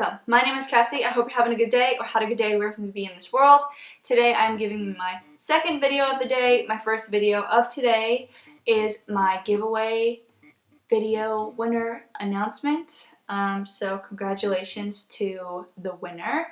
Welcome. My name is Cassie. I hope you're having a good day or had a good day wherever you may be in this world. Today I'm giving you my second video of the day. My first video of today is my giveaway video winner announcement. So congratulations to the winner.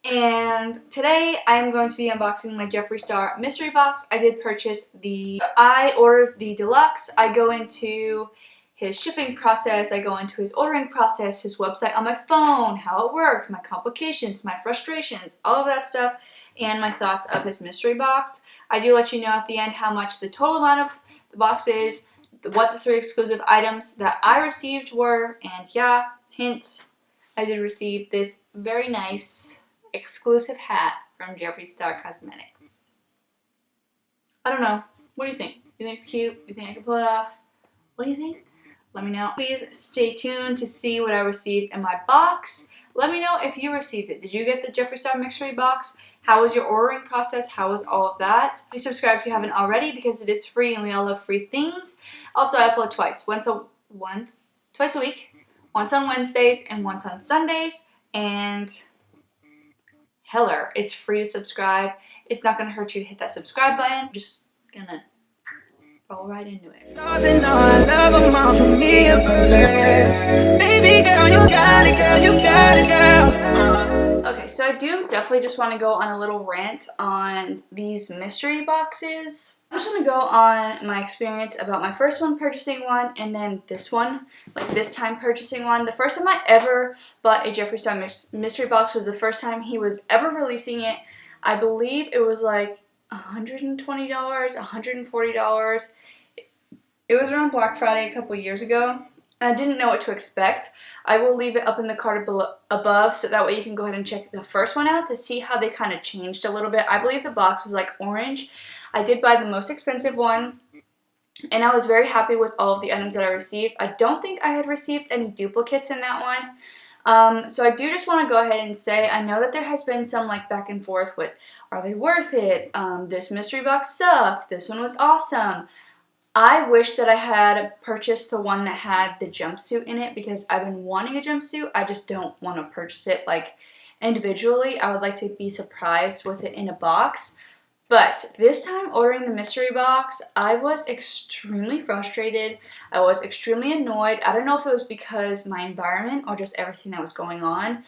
And today I'm going to be unboxing my Jeffree Star mystery box. I ordered the deluxe. I go into his shipping process, I go into his ordering process, his website on my phone, how it works, my complications, my frustrations, all of that stuff, and my thoughts of his mystery box. I do let you know at the end how much the total amount of the box is, what the 3 exclusive items that I received were, and yeah, hint, I did receive this very nice exclusive hat from Jeffree Star Cosmetics. I don't know. What do you think? You think it's cute? You think I can pull it off? What do you think? Let me know. Please stay tuned to see what I received in my box. Let me know if you received it. Did you get the Jeffree Star mystery box? How was your ordering process? How was all of that? Please subscribe if you haven't already because it is free and we all love free things. Also, I upload twice a week. Once on Wednesdays and once on Sundays. And heller, it's free to subscribe. It's not gonna hurt you to hit that subscribe button. I'm just gonna roll right into it. Okay, so I do definitely just want to go on a little rant on these mystery boxes. I'm just going to go on my experience about my first one purchasing one and then this one, like this time purchasing one. The first time I ever bought a Jeffree Star mystery box was the first time he was ever releasing it. I believe it was like $120, $140. It was around Black Friday a couple years ago. I didn't know what to expect. I will leave it up in the card above so that way you can go ahead and check the first one out to see how they kind of changed a little bit. I believe the box was like orange. I did buy the most expensive one and I was very happy with all of the items that I received. I don't think I had received any duplicates in that one. So I do just want to go ahead and say I know that there has been some like back and forth with are they worth it? This mystery box sucked. This one was awesome. I wish that I had purchased the one that had the jumpsuit in it because I've been wanting a jumpsuit. I just don't want to purchase it like individually. I would like to be surprised with it in a box. But this time ordering the mystery box, I was extremely frustrated. I was extremely annoyed. I don't know if it was because my environment or just everything that was going on.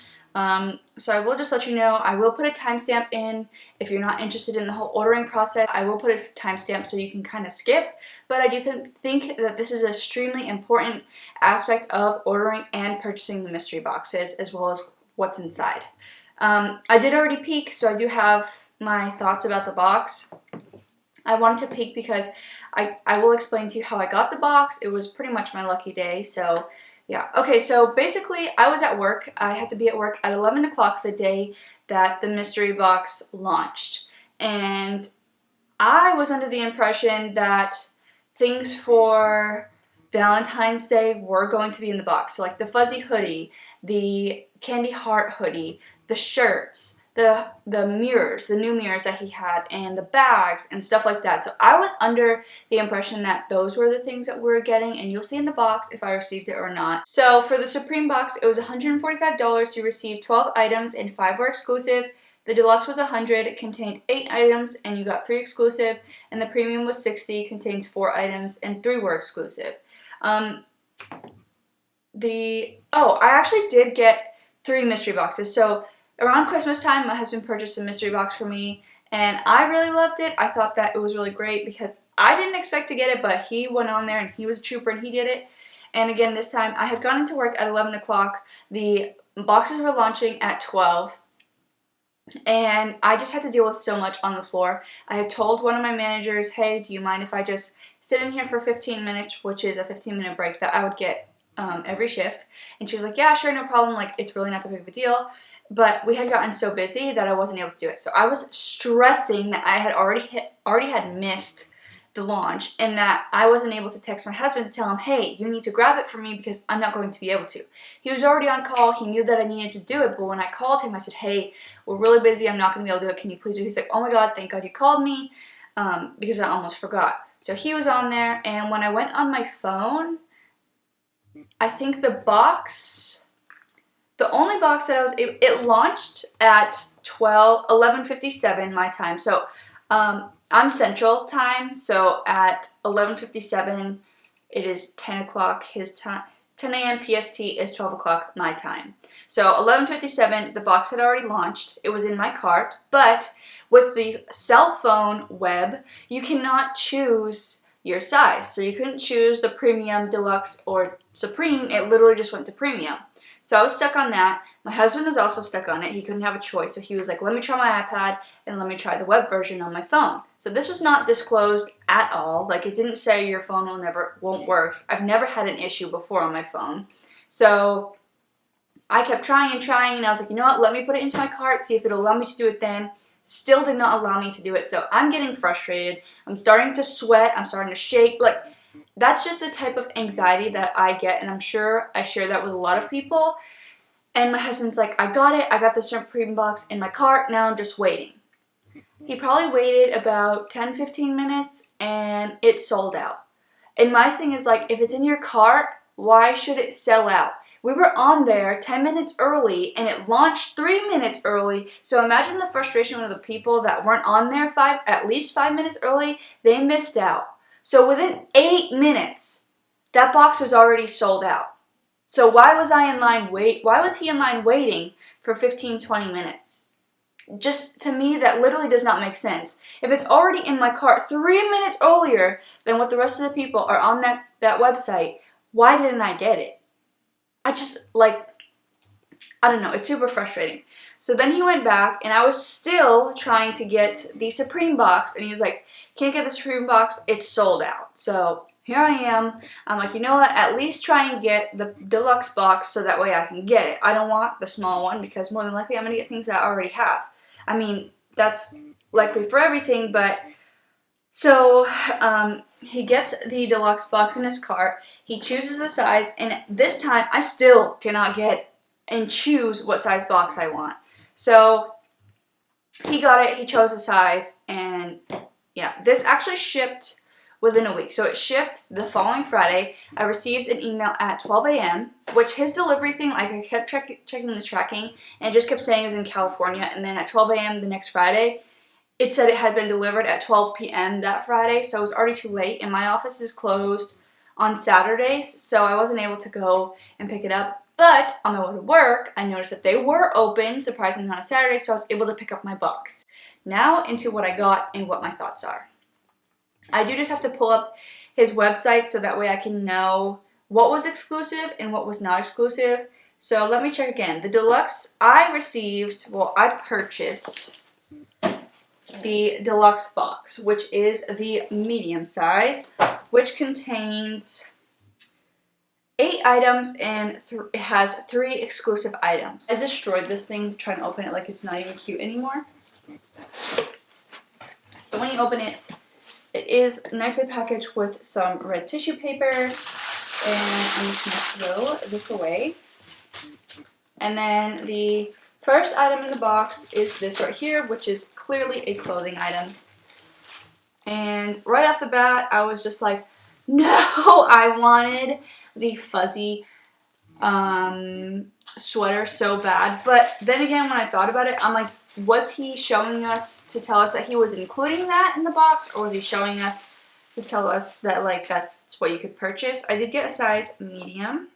So I will just let you know, I will put a timestamp in if you're not interested in the whole ordering process. I will put a timestamp so you can kind of skip, but I do think that this is an extremely important aspect of ordering and purchasing the mystery boxes as well as what's inside. I did already peek, so I do have my thoughts about the box. I wanted to peek because I will explain to you how I got the box. It was pretty much my lucky day, so yeah. Okay, so basically I was at work. I had to be at work at 11 o'clock the day that the mystery box launched. And I was under the impression that things for Valentine's Day were going to be in the box. So like the fuzzy hoodie, the candy heart hoodie, the shirts, the mirrors, the new mirrors that he had, and the bags and stuff like that. So I was under the impression that those were the things that we were getting, and you'll see in the box if I received it or not. So for the Supreme box, it was $145. You received 12 items and 5 were exclusive. The deluxe was $100, it contained 8 items and you got 3 exclusive, and the premium was $60, contains 4 items and 3 were exclusive. I actually did get 3 mystery boxes. So around Christmas time, my husband purchased a mystery box for me, and I really loved it. I thought that it was really great because I didn't expect to get it, but he went on there and he was a trooper and he did it. And again, this time, I had gone into work at 11 o'clock. The boxes were launching at 12. And I just had to deal with so much on the floor. I had told one of my managers, hey, do you mind if I just sit in here for 15 minutes, which is a 15-minute break that I would get every shift. And she was like, yeah, sure, no problem. Like, it's really not that big of a deal. But we had gotten so busy that I wasn't able to do it. So I was stressing that I had already had missed the launch and that I wasn't able to text my husband to tell him, hey, you need to grab it for me because I'm not going to be able to. He was already on call. He knew that I needed to do it. But when I called him, I said, hey, we're really busy. I'm not going to be able to do it. Can you please do it? He's like, oh my God, thank God you called me because I almost forgot. So he was on there. And when I went on my phone, I think the box The only box that it launched at 11:57 my time. So I'm Central Time, so at 11:57 it is 10 o'clock his time. 10 a.m. PST is 12 o'clock my time. So 11:57, the box had already launched. It was in my cart, but with the cell phone web, you cannot choose your size. So you couldn't choose the premium, deluxe, or supreme. It literally just went to premium. So I was stuck on that. My husband was also stuck on it. He couldn't have a choice. So he was like, let me try my iPad and let me try the web version on my phone. So this was not disclosed at all. Like, it didn't say your phone won't work. I've never had an issue before on my phone. So I kept trying, and I was like, you know what? Let me put it into my cart, see if it'll allow me to do it then. Still did not allow me to do it. So I'm getting frustrated. I'm starting to sweat. I'm starting to shake. Like, that's just the type of anxiety that I get, and I'm sure I share that with a lot of people. And my husband's like, I got it. I got the Supreme box in my cart. Now I'm just waiting. He probably waited about 10-15 minutes, and it sold out. And my thing is, like, if it's in your cart, why should it sell out? We were on there 10 minutes early, and it launched 3 minutes early. So imagine the frustration of the people that weren't on there at least 5 minutes early. They missed out. So within 8 minutes, that box was already sold out. So why was he in line waiting for 15-20 minutes? Just, to me, that literally does not make sense. If it's already in my cart 3 minutes earlier than what the rest of the people are on that website, why didn't I get it? I just, like, I don't know, it's super frustrating. So then he went back, and I was still trying to get the Supreme box, and he was like, can't get the Supreme box, it's sold out. So here I am. I'm like, you know what? At least try and get the deluxe box so that way I can get it. I don't want the small one because more than likely I'm going to get things that I already have. I mean, that's likely for everything, but so he gets the deluxe box in his cart. He chooses the size, and this time I still cannot get and choose what size box I want. So he got it. He chose the size, and yeah, this actually shipped within a week. So it shipped the following Friday. I received an email at 12 a.m., which his delivery thing, like, I kept checking the tracking, and it just kept saying it was in California. And then at 12 a.m. the next Friday, it said it had been delivered at 12 p.m. that Friday. So it was already too late, and my office is closed on Saturdays, so I wasn't able to go and pick it up. But on my way to work, I noticed that they were open, surprisingly, on a Saturday, so I was able to pick up my box. Now into what I got and what my thoughts are. I do just have to pull up his website so that way I can know what was exclusive and what was not exclusive. So let me check again. The deluxe, I purchased the deluxe box, which is the medium size, which contains 8 items, and it has 3 exclusive items. I destroyed this thing trying to open it like it's not even cute anymore. So when you open it, it is nicely packaged with some red tissue paper, and I'm just going to throw this away. And then the first item in the box is this right here, which is clearly a clothing item. And right off the bat, I was just like, no, I wanted the fuzzy sweater so bad. But then again, when I thought about it, I'm like, was he showing us to tell us that he was including that in the box, or was he showing us to tell us that, like, that's what you could purchase? I did get a size medium,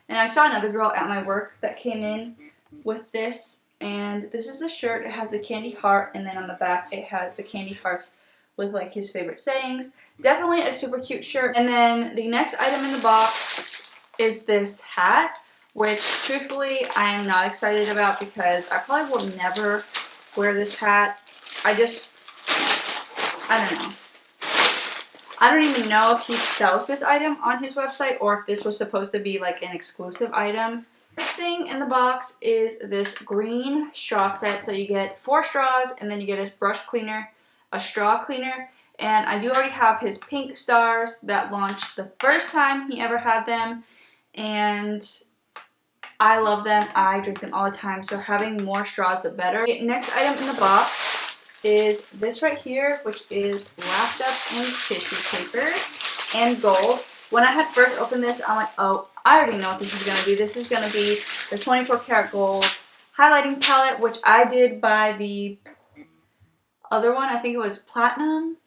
and I saw another girl at my work that came in with this, and this is the shirt. It has the candy heart, and then on the back it has the candy hearts with, like, his favorite sayings. Definitely a super cute shirt. And then the next item in the box is this hat, which truthfully I am not excited about because I probably will never wear this hat. I don't know. I don't even know if he sells this item on his website or if this was supposed to be like an exclusive item. First thing in the box is this green straw set. So you get 4 straws, and then you get a brush cleaner, a straw cleaner, and I do already have his pink stars that launched the first time he ever had them, and I love them. I drink them all the time, so having more straws the better. The next item in the box is this right here, which is wrapped up in tissue paper and gold. When I had first opened this, I'm like, oh, I already know what this is going to be. This is going to be the 24 karat gold highlighting palette, which I did buy the other one. I think it was platinum.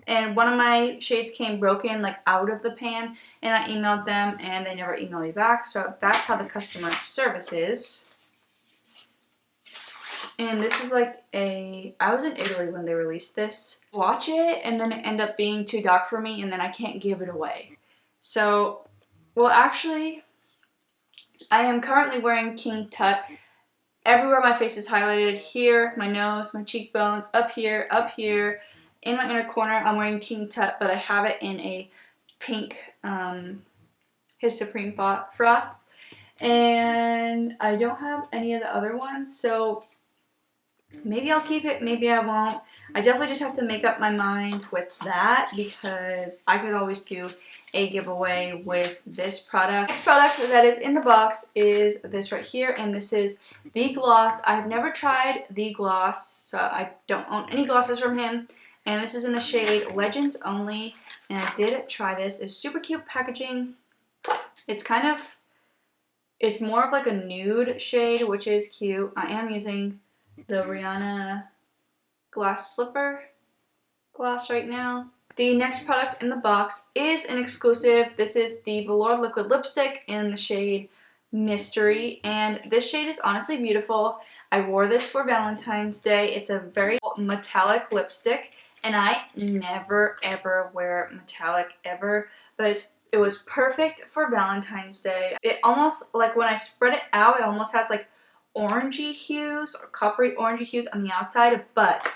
And one of my shades came broken, like out of the pan, and I emailed them and they never emailed me back. So that's how the customer service is. And this is like I was in Italy when they released this. Watch it and then it ended up being too dark for me and then I can't give it away. So, well actually, I am currently wearing King Tut. Everywhere my face is highlighted, here, my nose, my cheekbones, up here, in my inner corner, I'm wearing King Tut, but I have it in a pink, his Supreme Frost. And I don't have any of the other ones, so maybe I'll keep it, maybe I won't. I definitely just have to make up my mind with that because I could always do a giveaway with this product. This product that is in the box is this right here, and this is the gloss. I've never tried the gloss, so I don't own any glosses from him. And this is in the shade Legends Only, and I did try this. It's super cute packaging. It's more of like a nude shade, which is cute. I am using the Rihanna glass slipper gloss right now. The next product in the box is an exclusive. This is the Velour Liquid Lipstick in the shade Mystery, and this shade is honestly beautiful. I wore this for Valentine's Day. It's a very metallic lipstick, and I never ever wear metallic ever, but it was perfect for Valentine's Day. It almost, like when I spread it out, it almost has like orangey hues or coppery orangey hues on the outside, but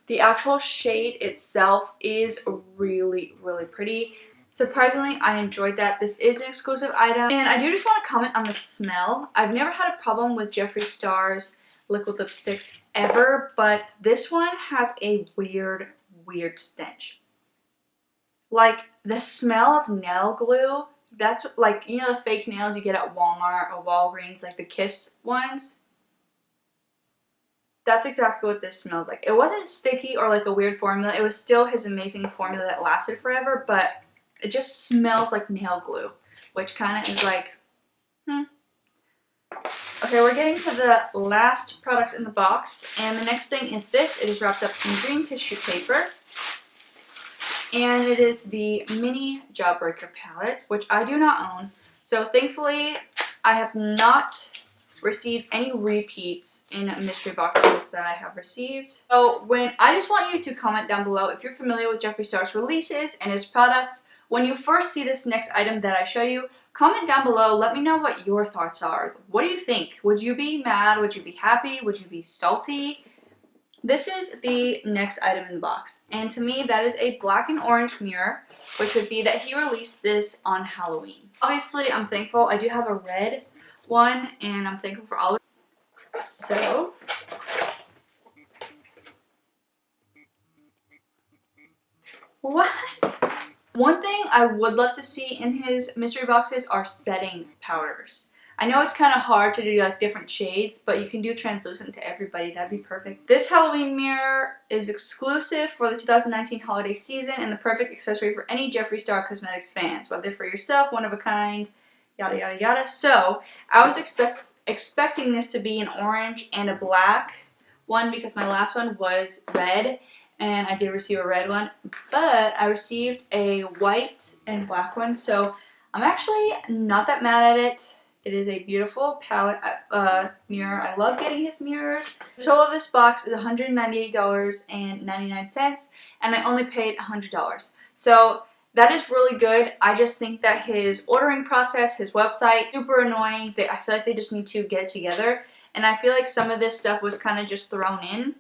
the actual shade itself is really, really pretty. Surprisingly, I enjoyed that. This is an exclusive item. And I do just want to comment on the smell. I've never had a problem with Jeffree Star's liquid lipsticks ever, but this one has a weird, weird stench. Like, the smell of nail glue, that's like, you know the fake nails you get at Walmart or Walgreens, like the Kiss ones? That's exactly what this smells like. It wasn't sticky or like a weird formula. It was still his amazing formula that lasted forever, but it just smells like nail glue, which kind of is like, Okay, we're getting to the last products in the box, and the next thing is this. It is wrapped up in green tissue paper, and it is the mini Jawbreaker palette, which I do not own. So thankfully, I have not received any repeats in mystery boxes that I have received. So I just want you to comment down below if you're familiar with Jeffree Star's releases and his products. When you first see this next item that I show you, comment down below. Let me know what your thoughts are. What do you think? Would you be mad? Would you be happy? Would you be salty? This is the next item in the box, and to me that is a black and orange mirror, which would be that he released this on Halloween. Obviously, I'm thankful. I do have a red one, and I'm thankful for all of it. So, what? One thing I would love to see in his mystery boxes are setting powders. I know it's kind of hard to do like different shades, but you can do translucent to everybody. That'd be perfect. This Halloween mirror is exclusive for the 2019 holiday season and the perfect accessory for any Jeffree Star Cosmetics fans, whether for yourself, one of a kind, yada yada yada. So I was expecting this to be an orange and a black one because my last one was red, and I did receive a red one, but I received a white and black one, so I'm actually not that mad at it. It is a beautiful palette mirror. I love getting his mirrors. The total of this box is $198.99, and I only paid $100. So that is really good. I just think that his ordering process, his website, super annoying. I feel like they just need to get it together, and I feel like some of this stuff was kind of just thrown in.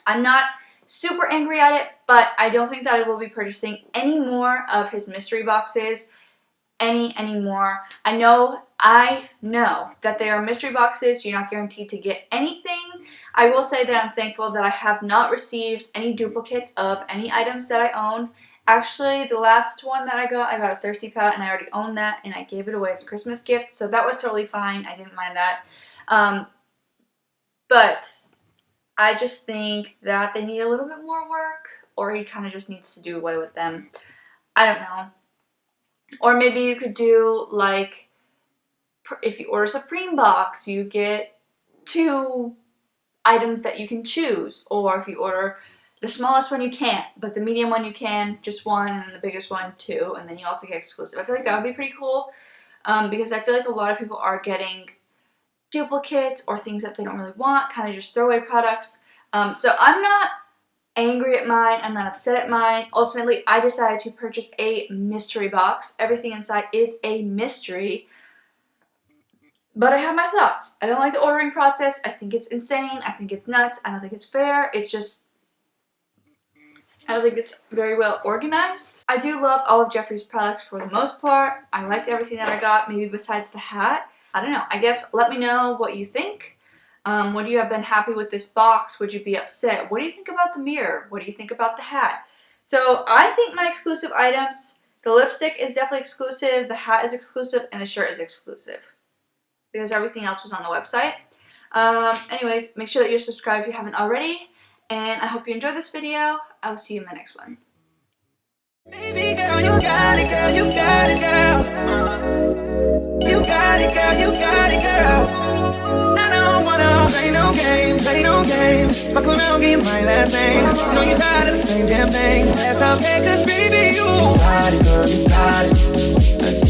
I'm not super angry at it, but I don't think that I will be purchasing any more of his mystery boxes anymore. I know that they are mystery boxes. You're not guaranteed to get anything. I will say that I'm thankful that I have not received any duplicates of any items that I own. Actually, the last one that I got a Thirsty palette, and I already owned that, and I gave it away as a Christmas gift, so that was totally fine. I didn't mind that. But I just think that they need a little bit more work, or he kind of just needs to do away with them. I don't know. Or maybe you could do like if you order a Supreme box, you get 2 items that you can choose. Or if you order the smallest one, you can't, but the medium one you can, just 1, and the biggest one 2, and then you also get exclusive. I feel like that would be pretty cool, because I feel like a lot of people are getting duplicates or things that they don't really want, kind of just throwaway products. So I'm not angry at mine, I'm not upset at mine. Ultimately, I decided to purchase a mystery box. Everything inside is a mystery, but I have my thoughts. I don't like the ordering process. I think it's insane. I think it's nuts. I don't think it's fair. It's just, I don't think it's very well organized. I do love all of Jeffree's products for the most part. I liked everything that I got, maybe besides the hat. I don't know. I guess let me know what you think. Would you have been happy with this box? Would you be upset? What do you think about the mirror? What do you think about the hat? So I think my exclusive items, the lipstick is definitely exclusive, the hat is exclusive, and the shirt is exclusive, because everything else was on the website. Anyways, make sure that you're subscribed if you haven't already, and I hope you enjoyed this video. I will see you in the next one. Baby girl, you got it, girl, you got it, girl. You got it, girl, you got it, girl. I don't wanna play no games, play no games. Fuck around, get my last name. Know you're tired of the same damn thing. That's okay, cause baby, you got it, girl, you got it.